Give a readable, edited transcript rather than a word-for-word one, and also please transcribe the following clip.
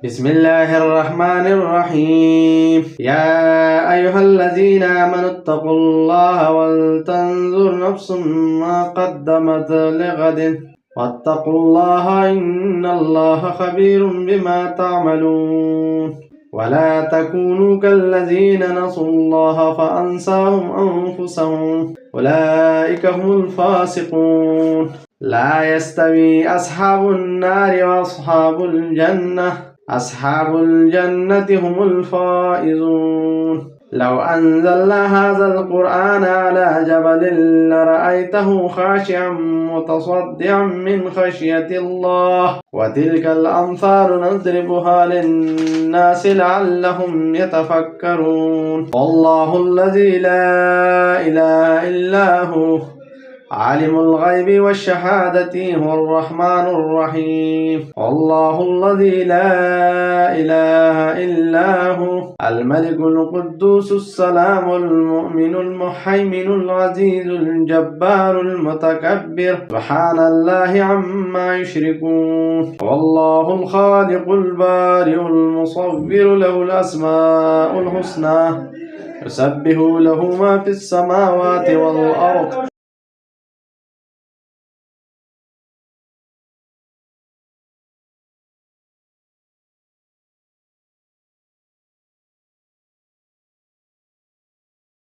بسم الله الرحمن الرحيم. يا أيها الذين آمنوا اتقوا الله ولتنظر نفس ما قدمت لغد واتقوا الله إن الله خبير بما تعملون. ولا تكونوا كالذين نسوا الله فأنساهم أنفسهم أولئك هم الفاسقون. لا يستوي أصحاب النار وأصحاب الجنة أصحاب الجنة هم الفائزون. لو أنزلنا هذا القرآن على جبل لرأيته خاشعا متصدعا من خشية الله وتلك الأمثال نضربها للناس لعلهم يتفكرون. والله الذي لا إله إلا هو عالم الغيب والشهادة هو الرحمن الرحيم. الله الذي لا إله إلا هو الملك القدوس السلام المؤمن المهيمن العزيز الجبار المتكبر سبحان الله عما يشركون. والله الخالق البارئ المصور له الأسماء الحسنى يسبح له ما في السماوات والأرض